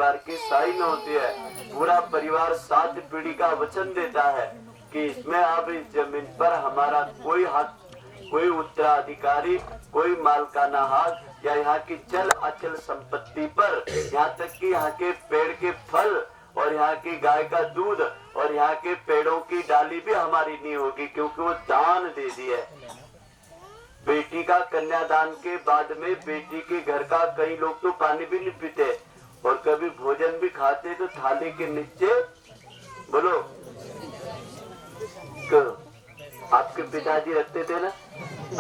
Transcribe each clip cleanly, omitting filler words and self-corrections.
परिवार की साइन होती है। पूरा परिवार 7 पीढ़ी का वचन देता है कि इसमें अब इस जमीन पर हमारा कोई हक, कोई उत्तराधिकारी, कोई मालकाना हक या यहाँ की चल अचल संपत्ति पर, यहाँ तक कि यहाँ के पेड़ के फल और यहाँ की गाय का दूध और यहाँ के पेड़ों की डाली भी हमारी नहीं होगी, क्योंकि वो दान दे दी है। बेटी का कन्यादान के बाद में बेटी के घर का कई लोग तो पानी भी नहीं पीते और कभी भोजन भी खाते तो थाली के नीचे बोलो तो आपके पिताजी रखते थे ना,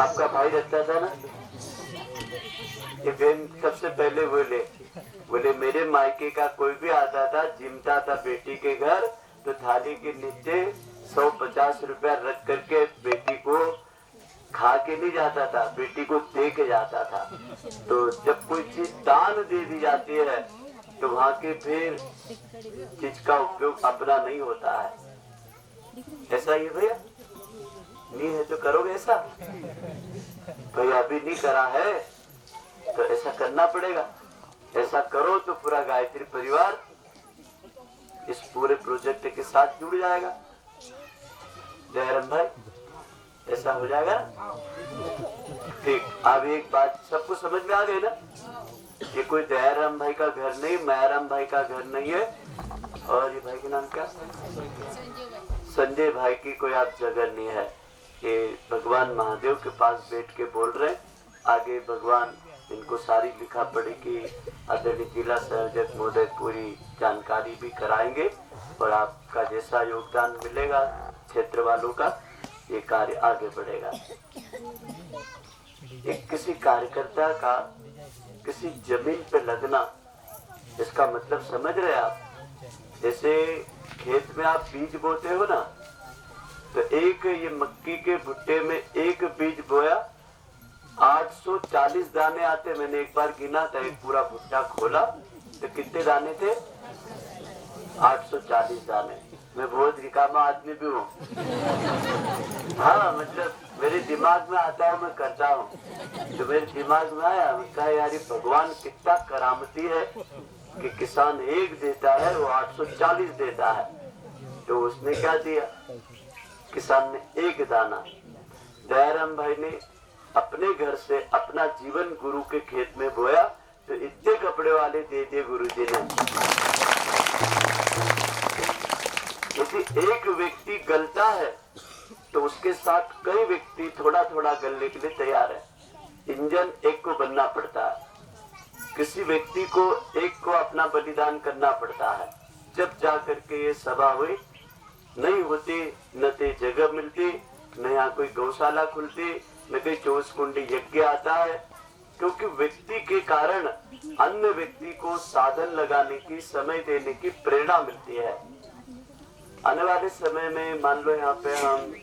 आपका भाई रखता था ना। ये बहन सबसे पहले बोले मेरे मायके का कोई भी आता था, जिमता था बेटी के घर, तो थाली के नीचे 150 रुपया रख करके बेटी को खा के नहीं जाता था, बेटी को दे के जाता था। तो जब कोई चीज दान दे दी जाती है तो वहाँ के फिर चीज का उपयोग अपना नहीं होता है। ऐसा ही भैया नहीं है तो करोगे ऐसा? भैया अभी नहीं करा है तो ऐसा करना पड़ेगा। ऐसा करो तो पूरा गायत्री परिवार इस पूरे प्रोजेक्ट के साथ जुड़ जाएगा। जयराम भाई ऐसा हो जाएगा ठीक। अब एक बात सबको समझ में आ गई ना, ये कोई दयाराम भाई का घर नहीं, मायाराम भाई का घर नहीं है। और ये भाई के नाम क्या? संजय भाई की कोई आप जगह नहीं है। ये भगवान महादेव के पास बैठ के बोल रहे, आगे भगवान इनको सारी लिखा पढ़ी की आदरणीय जिला संयोजक महोदय पूरी जानकारी भी कराएंगे और आपका जैसा योगदान मिलेगा क्षेत्र वालों का, ये कार्य आगे बढ़ेगा। एक किसी कार्यकर्ता का किसी जमीन पे लगना, इसका मतलब समझ रहे आप? जैसे खेत में आप बीज बोते हो ना, तो एक ये मक्की के भुट्टे में एक बीज बोया 840 दाने आते। मैंने एक बार गिना था, एक पूरा भुट्टा खोला तो कितने दाने थे? 840 दाने। मैं बहुत रिकामा आदमी भी हूँ। हाँ मतलब मेरे दिमाग में आता है, मैं करता हूँ। तो मेरे दिमाग में आया, कहा यार ये भगवान कितना करामती है कि किसान एक देता है वो 840 देता है। तो उसने क्या दिया? किसान ने एक दाना। दयाराम भाई ने अपने घर से अपना जीवन गुरु के खेत में बोया तो इतने कपड़े वाले दे दिए गुरु जी ने। यदि एक व्यक्ति गलता है तो उसके साथ कई व्यक्ति थोड़ा थोड़ा गलने के लिए तैयार है। इंजन एक को बनना पड़ता है, किसी व्यक्ति को एक को अपना बलिदान करना पड़ता है, जब जा करके ये सभा हुई। नहीं होती न तो जगह मिलती, न यहाँ कोई गौशाला खुलती, न कोई 24 कुंडी यज्ञ आता है। क्योंकि व्यक्ति के कारण अन्य व्यक्ति को साधन लगाने की, समय देने की प्रेरणा मिलती है। आने वाले समय में मान लो यहाँ पे हम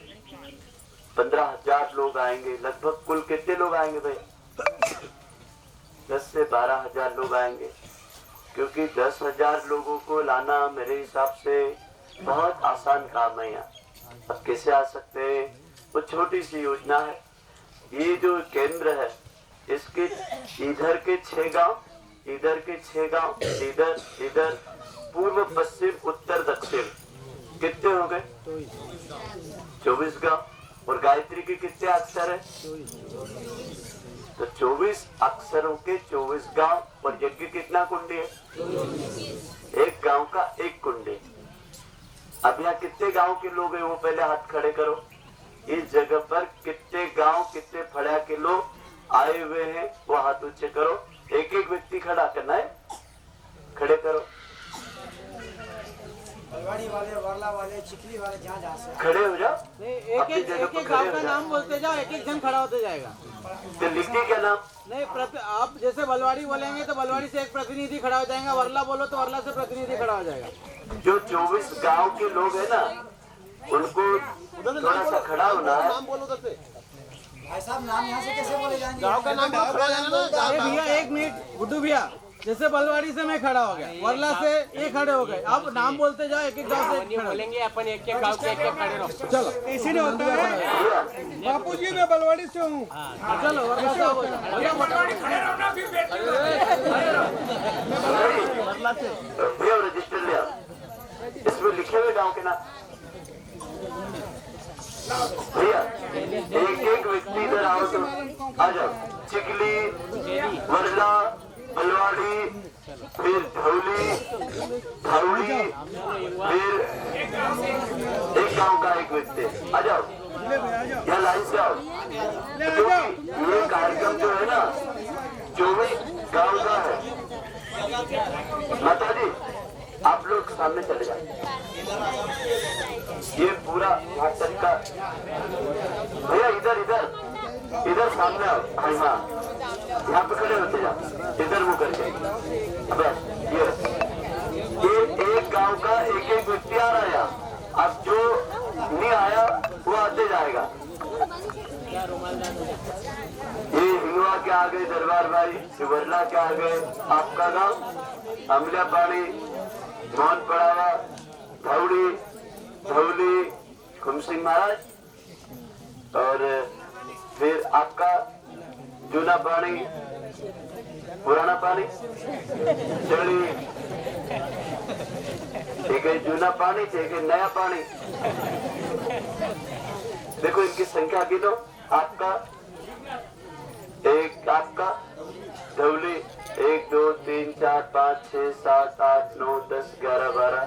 15,000 लोग आएंगे, लगभग कुल कितने लोग आएंगे भाई? 10 से 12,000 लोग आएंगे। क्योंकि 10,000 लोगों को लाना मेरे हिसाब से बहुत आसान काम है। यहाँ अब कैसे आ सकते हैं? वो छोटी सी योजना है। ये जो केंद्र है इसके इधर के 6 गांव, इधर के 6 गांव, इधर इधर पूर्व पश्चिम उत्तर दक्षिण कितने हो गए? 24 गांव। और गायत्री के कितने अक्षर है? तो 24 अक्षरों के 24 गांव। और यज्ञ कितना कुंडी है? एक गांव का एक कुंडी। अब यहाँ कितने गांव के लोग हैं वो पहले हाथ खड़े करो। इस जगह पर कितने गांव, कितने फड़िया के लोग आए हुए हैं वो हाथ ऊंचे करो। एक एक व्यक्ति खड़ा करना है, खड़े करो। बलवाड़ी वाले, वर्ला वाले, चिखली वाले, जहाँ से खड़े हो जाओ। एक गांव का नाम बोलते जाओ, एक एक जन खड़ा होते जाएगा। तो लिखिए क्या नाम? नहीं, आप जैसे बलवाड़ी बोलेंगे तो बलवाड़ी से एक प्रतिनिधि खड़ा हो जाएगा, वर्ला बोलो तो वर्ला से प्रतिनिधि खड़ा हो जाएगा। जो 24 गांव के लोग हैं ना, उनको थोड़ा सा खड़ा होना है। नाम बोलो उधर से। भाई साहब नाम यहाँ से कैसे बोले जाएंगे? गाँव का नाम भैया 1 मिनट, गुड्डू भैया जैसे बलवाड़ी से मैं खड़ा हो गया, वर्ला से ये खड़े हो गए, अब नाम बोलते जाओ, एक एक गांव से एक खड़े बोलेंगे अपन एक एक गांव के एक एक खड़े रहो। चलो ऐसे नहीं होता है बापू जी, मैं बलवाड़ी से हूँ। चलो वर्ला से हो जाओ। भैया रजिस्टर लिया, इसमें लिखे हुए गांव के नाम। भैया एक एक व्यक्ति इधर आओ तो आ जाओ। चिखली, वर्ला, बलवाड़ी, फिर धौली, धौली, फिर एक गांव का एक व्यक्ति। आ जाओ, यहाँ लाइन से आओ, क्योंकि ये कार्यक्रम जो है ना 24 गांव का है। माता जी आप लोग सामने चले जाए, ये पूरा यहाँ तक का। भैया इधर इधर इधर सामने आओ। हाँ हाँ, यहाँ पे खड़े होते जाओ, इधर मुँह करके। बस ये एक गांव का एक एक व्यक्ति आ रहा है यहाँ। अब जो नहीं आया वो आते जाएगा। ये हिंगवा के आगे दरबार भाई, शिवरला के आगे आपका गांव अमलिया पानी, मोहन पड़ावा, धौड़ी, धौली, खुमसिंह महाराज, और फिर आपका जूना पानी, पुराना पानी, चढ़ी, एक है जूना पानी, एक है नया पानी। देखो इनकी संख्या गिनो। आपका एक, आपका धौली 1 2 3 4 5 6 7 8 9 10 11 12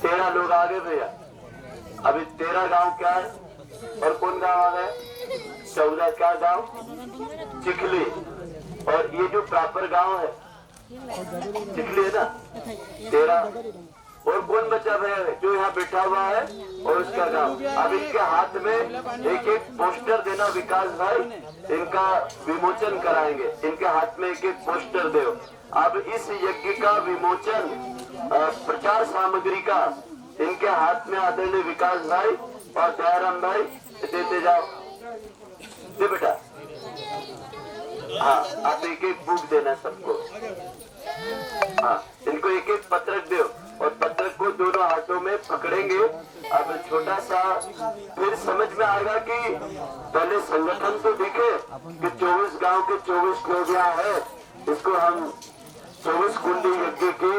13 लोग आ गए भैया। अभी 13 गांव क्या है और कौन गांव आ गए? 14 क्या गांव? चिखली। और ये जो प्रॉपर गांव है चिखली है ना 13। और कौन बचा भैया जो यहाँ बैठा हुआ है और उसका गांव। अब इनके हाथ में एक एक पोस्टर देना विकास भाई, इनका विमोचन कराएंगे। इनके हाथ में एक एक पोस्टर दो। अब इस यज्ञ का विमोचन प्रचार सामग्री का इनके हाथ में आदरणीय विकास भाई और दयाराम भाई देते जाओ। दे बेटा, हाँ आप एक एक बुक देना सबको। हाँ इनको एक एक पत्रक दो और पत्रक को दोनों हाथों में पकड़ेंगे। अब छोटा सा फिर समझ में आएगा कि पहले संगठन तो दिखे कि 24 गांव के 24 लोग यहाँ है। इसको हम 24 कुंडी यज्ञ की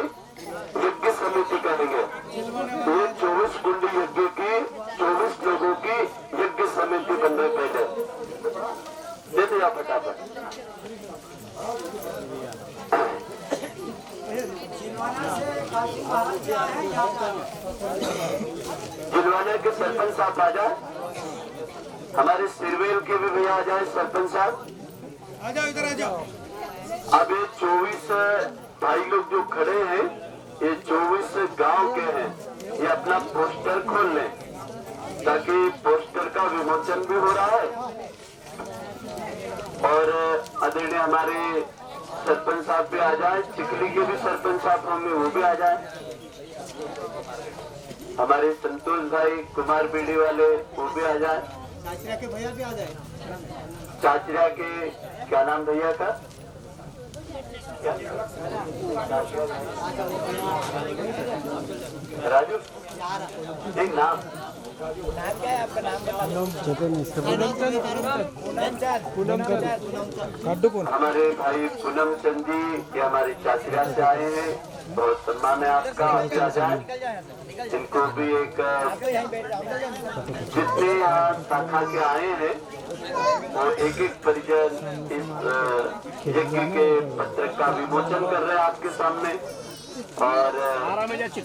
यज्ञ समिति कहेंगे। ये 24 कुंडी यज्ञ की 24 लोगों की यज्ञ समिति बन रहे। पहले दे दिया फटाफट। जिलवाने के सरपंच साहब आ जाए, हमारे सिरवेल के भी भैया आ जाए। सरपंच साहब आ जाओ, इधर आ जाओ। अब ये 24 भाई लोग जो खड़े हैं ये 24 गांव के हैं। ये अपना पोस्टर खोल लें ताकि पोस्टर का विमोचन भी हो रहा है। और आदरणीय हमारे सरपंच साहब भी आ जाए। चिखली के भी सरपंच साहब होंगे, वो भी आ जाए। हमारे संतोष भाई कुमार बीड़ी वाले वो भी आ जाए। चाचरा के भैया भी आ जाए। चाचरा के क्या नाम भैया का? क्या? राजू एक नाम क्या है आपका नाम? हमारे भाई पूनम चंद जी ये हमारी चाचरा से आए हैं। बहुत सम्मान है आपका। आप आ जाए। इनको भी एक जितने यहाँ शाखा के आए हैं वो एक एक परिजन इस यज्ञ के पत्रक का विमोचन कर रहे हैं आपके सामने। और ये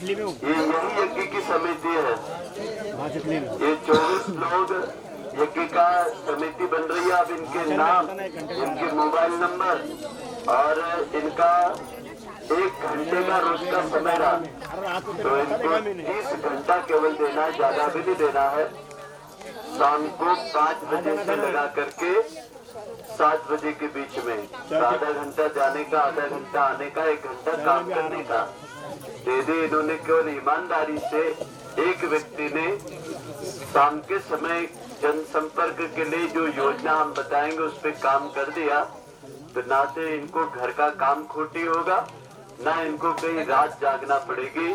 यही यज्ञ की समिति है। ये 24 लोग यज्ञ का समिति बन रही है। अब इनके नाम, इनके मोबाइल नंबर और इनका 1 घंटे का रोज का समय रहा तो इनको 30 घंटा केवल देना है, ज्यादा भी नहीं देना है। शाम को 5 बजे से लगा करके 7 बजे के बीच में आधा घंटा जाने का, आधा घंटा आने का, 1 घंटा काम करने का दे दे। इन्होंने केवल ईमानदारी से एक व्यक्ति ने शाम के समय जनसंपर्क के लिए जो योजना हम बताएंगे उस पर काम कर दिया। तो ना तो इनको घर का काम खोटी होगा, ना इनको कहीं रात जागना पड़ेगी,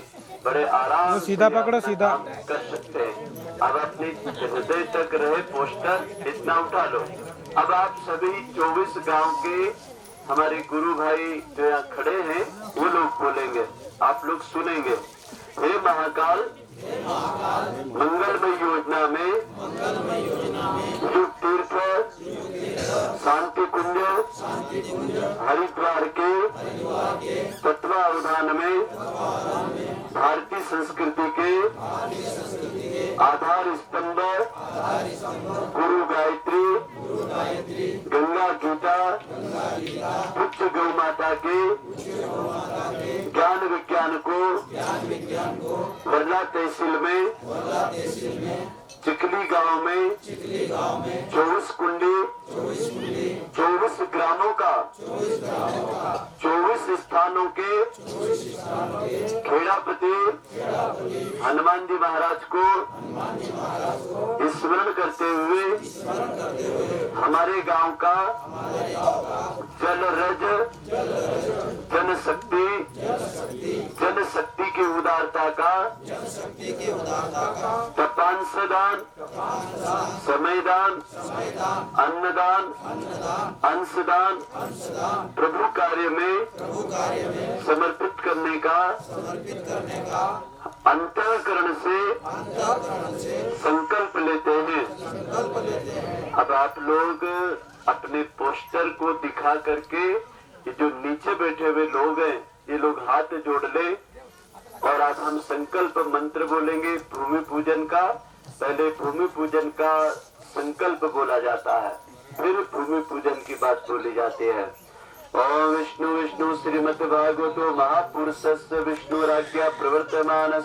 बड़े आराम सीधा से पकड़ो, अपना सीधा। काम कर सकते हैं। अब अपने हृदय तक रहे पोस्टर इतना उठा लो। अब आप सभी 24 गांव के हमारे गुरु भाई जो यहाँ खड़े हैं वो लोग बोलेंगे, आप लोग सुनेंगे। हे महाकाल, मंगलमय योजना में युग तीर्थ शांति कुंज हरिद्वार के तत्वावधान में भारतीय संस्कृति के आधार स्तंभ गुरु गायत्री, गंगा गीता, उच्च गौ माता के ज्ञान विज्ञान को वर्ला तहसील में चिखली गांव में 24 कुंडी 24 ग्रामों का 24 स्थानों के खेड़ापति हनुमान जी महाराज को स्मरण करते हुए हमारे गांव का जल रज जनशक्ति की उदारता का तपांशदान, समयदान, अन्नदान, अंशदान प्रभु कार्य में समर्पित करने का अंतःकरण से संकल्प लेते हैं। अब आप लोग अपने पोस्टर को दिखा करके, ये जो नीचे बैठे हुए लोग हैं ये लोग हाथ जोड़ ले और आज हम संकल्प मंत्र बोलेंगे भूमि पूजन का। पहले भूमि पूजन का संकल्प बोला जाता है, फिर भूमि पूजन की बात बोली जाती है। ओम विष्णु विष्णु श्रीमद् भागवतो महापुरुषस्य विष्णुराज्ञा प्रवर्तमान